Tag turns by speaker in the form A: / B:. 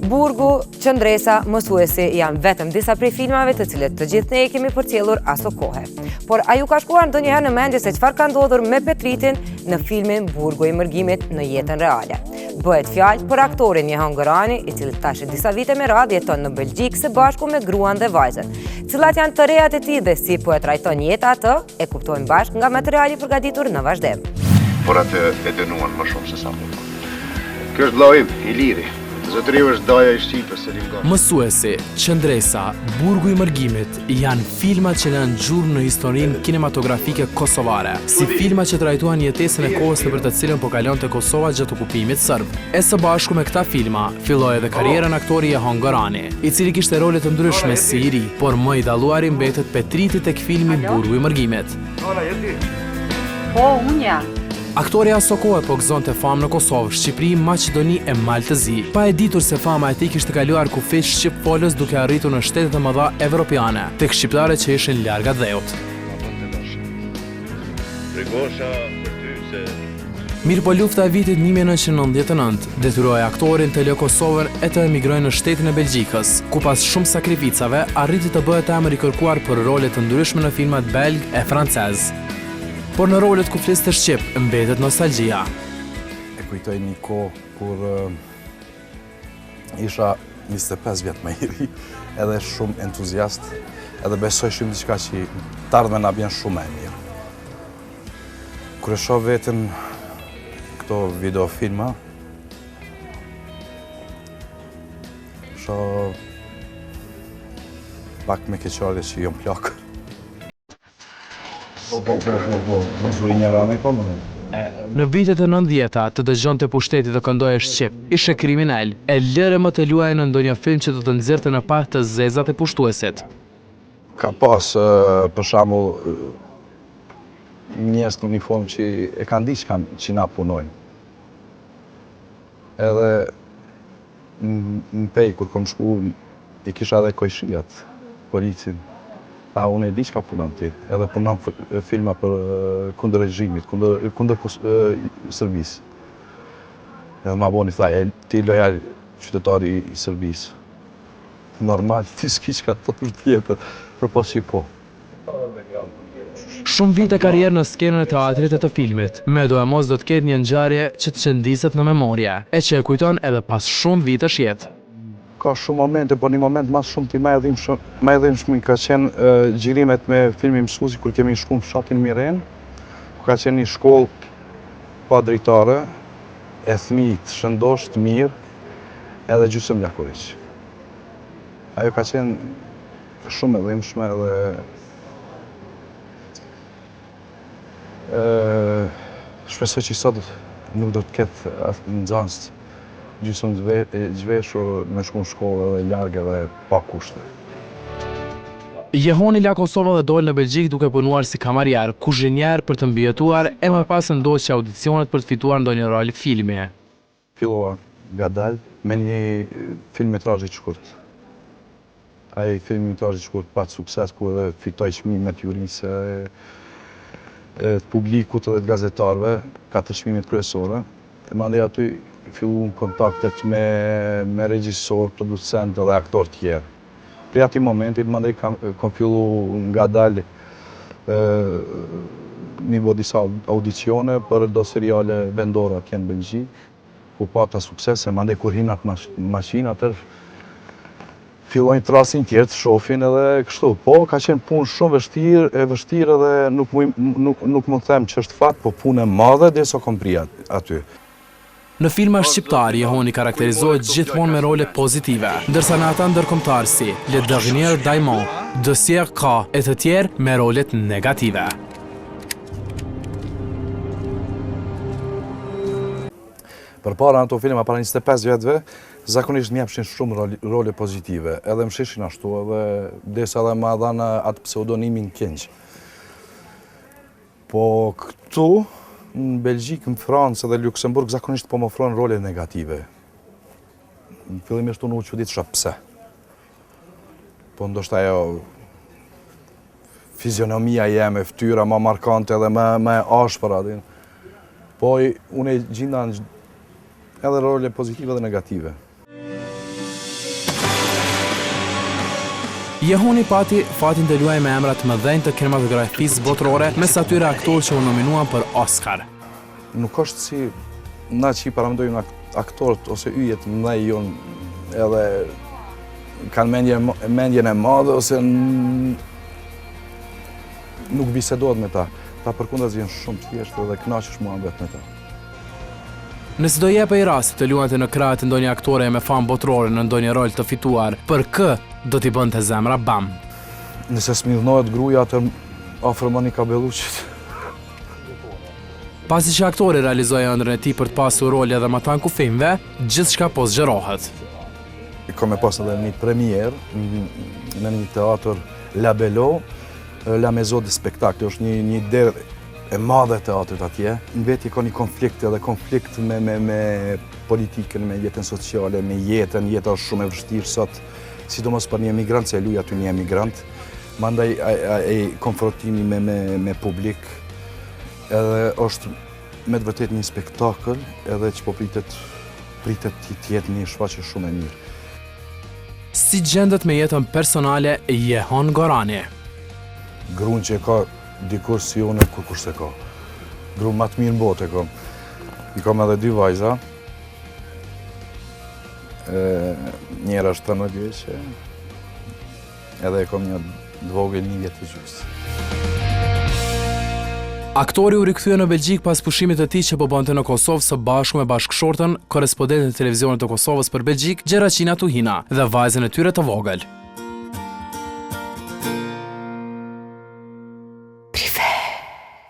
A: Burgu, Qëndresa, Mësuesi janë vetëm disa prej filmave të cilët të gjithë ne kemi përcjellur aso kohë. Por a ju ka shkuar ndonjëherë në mendje se çfarë ka ndodhur me Petritin në filmin Burgu i Mërgimit në jetën reale? Bëhet fjalë për aktorin Jehan Gorani, i cili tash disa vite me radhë jeton në Belgjikë së bashku me gruan dhe vajzën. Cilat janë të rejat e tij dhe si po e trajton jeta atë, e kuptojmë bashkë nga materiali përgatitur në vazhdim.
B: Por atë e dënuan më shumë se sa mua. Ky është vllau im, Iliri. Zotëriu është daja i Shqipës Selim Gani.
C: Mësuesi, Qëndresa, Burgu i Mërgimit janë filmat që lënë gjurmë në historinë kinematografike kosovare, si filma që trajtuan jetesën e kohës nëpër të cilën po kalonte Kosova gjatë okupimit serb. E së bashku me këta filma, filloi edhe karrierën aktori Jehan Gorani, i cili kishte role të ndryshme si i ri, por më i dalluari mbetet Petriti tek filmi Burgu i Mërgimit.
D: Po, unë ja.
C: Aktori aso kohë po gëzonte famë në Kosovë, Shqipëri, Maqedoni e Maltëzi, pa e ditur se fama e tij kishte kaluar kufi shqipfolës duke arritur në shtetet e mëdha evropiane, tek shqiptarët që ishin larg dheut. Mirë po lufta e vitit 1999 detyroi aktorin të lë Kosovën e të emigrojë në shtetin e Belgjikës, ku pas shumë sakrificave arriti të bëhet emër i kërkuar për role të ndryshme në filmat belg e francez. Por në rolet ku fliste shqip, mbetet nostalgjia.
E: E kujtoj një kohë kur isha 25 vjetë më i ri, edhe shumë entuziast, edhe besoj shumë diçka që të ardhmen na bjen shumë e mirë. Kur e shoh veten këto videofilma, shoh pak me keqardhje që jom plak.
C: Në vitet e 90-ta të dëgjonte pushtetit të këndoje shqip, ishe kriminal, e lëre më të luajë në ndonjë film që do të nxirrte në pak të zezat e pushtuesit.
E: Ka pas, për shembull, njerëz në uniformë që e kanë diçka që na punojnë. Edhe në pej, kur kom shku, i kisha edhe kojshijat, policin. Ta unë e di që ka punon ti, edhe punon filma për kundër regjimit, kundër Serbisë. Edhe ma boni thaj, ti lojal qytetari i Serbisë. Normal, ti s'ki që ka të thosh tjetër, për pas që po.
C: Shumë vite karrierë në skenën e teatrit e të filmit, me do e mos do të ketë një ngjarje që të qëndiset në memoria, e që e kujton edhe pas shumë vitesh jetë.
E: Ka shumë momente, por një moment mas shumë ti ma edhimshmi ka qenë gjirimet me filmi Mësuesi, kur kemi shku në fshatin Miren, ku ka qenë një shkollë pa drejtare, e fëmijë shëndosh të mirë, edhe gjysmë lakuriq. Ajo ka qenë shumë edhimshme edhe shpresoj që sot nuk do të ketë nxënës gjysmë zhveshur me shku në shkollë edhe largë edhe pa kushte.
C: Jehoni la Kosovë dhe doli në Belgjik duke punuar si kamarier, kuzhinier për të mbijetuar e më pas ndodhi që audicionet për të fituar ndonjë rol filmi.
E: Fillova ngadalë me një filmetrazh i shkurt. Ai filmetrazh i shkurt pat sukses, ku edhe fitoi çmimet jurisë të publikut edhe të gazetarëve, 4 çmimet kryesore. Mandej aty fillu në kontaktet me regjisor, producent dhe aktor tjerë. Pri ati momentit, mandej kam fillu ngadalë një bo disa audicione për do seriale vendore atje në Belgjik, ku pata suksese, mandej kur hinat mashinë, atër fillojnë të rasin tjerë të shofin edhe kështu. Po, ka qenë punë shumë vështirë edhe nuk më them që është fat, po punë e madhe dhe so kom pri aty.
C: Në filma shqiptar, Jehoni karakterizohet gjithmonë me role pozitive, ndërsa në ata ndërkombëtar si Le Dernier Diamant, Dossier K e të tjerë me rolet negative.
E: Përpara në ato filma, para 25 vjetëve, zakonisht më japshin shumë role pozitive, edhe më shishin ashtu, edhe desa edhe më dhanë atë pseudonimin Kenq. Po këtu, në Belgjik, në Francë dhe Luksemburg, zakonisht po më ofrojnë role negative. Fillimisht unë u çuditësha pse. Po ndoshta ajo fizionomia jeme, fytyra më markante edhe më ashpër aty. Po unë e gjinda edhe role pozitive dhe negative.
C: Jehoni pati fatin të luajë me emra të mëdhenj të kinematografisë botërore mes atyre aktorë që u nominuan për Oscar.
E: Nuk është si na që i paramendojmë aktorët ose yjet mëdhej jonë edhe kanë mendjen e madhe ose nuk bisedohet me ta. Ta përkundazi janë shumë thjeshtë dhe kënaqesh mua vetë me ta.
C: Nëse do jepej rasti të luante në krahët e ndonjë aktore me famë botërore në ndonjë rol të fituar, për kë do t'i bënte zemra bam?
E: Nëse smidhnohet gruaja atë afër Monika Bellucit.
C: Pasi që aktori realizoi ëndrrën e tij për të pasur role edhe më tanë kufimve, gjithçka po zgjerohet.
E: Kam pas edhe një premier në një teatr La Bello, La Maison de Spectacle, është një derë e madhe e teatrit atje. Në veti ka një konflikt edhe konflikt me politikën, me jetën sociale, me jetën. Jeta është shumë e vështirë sot, sidomos për një emigrant, se e luj aty një emigrant. Mandaj e konfrontimi me publik, edhe është me të vërtet një spektakël, edhe që po pritet të jetë një shfaqje shumë e mirë.
C: Si gjendet me jetën personale Jehon Gorani?
E: Gruan që ka dikur si unë kur se ka. Gruan më të mirë në botë e kam. I kam edhe 2 vajza. Njëra është 13 vjeçë, edhe e kam një të vogël 1 vjet e gjys.
C: Aktori u rikthye në Belgjik pas pushimit të tij që po bënte në Kosovë së bashku me bashkëshortën, korrespondentin e televizionit të Kosovës për Belgjik, Gjeraqina Tuhina, dhe vajzën e tyre të vogël.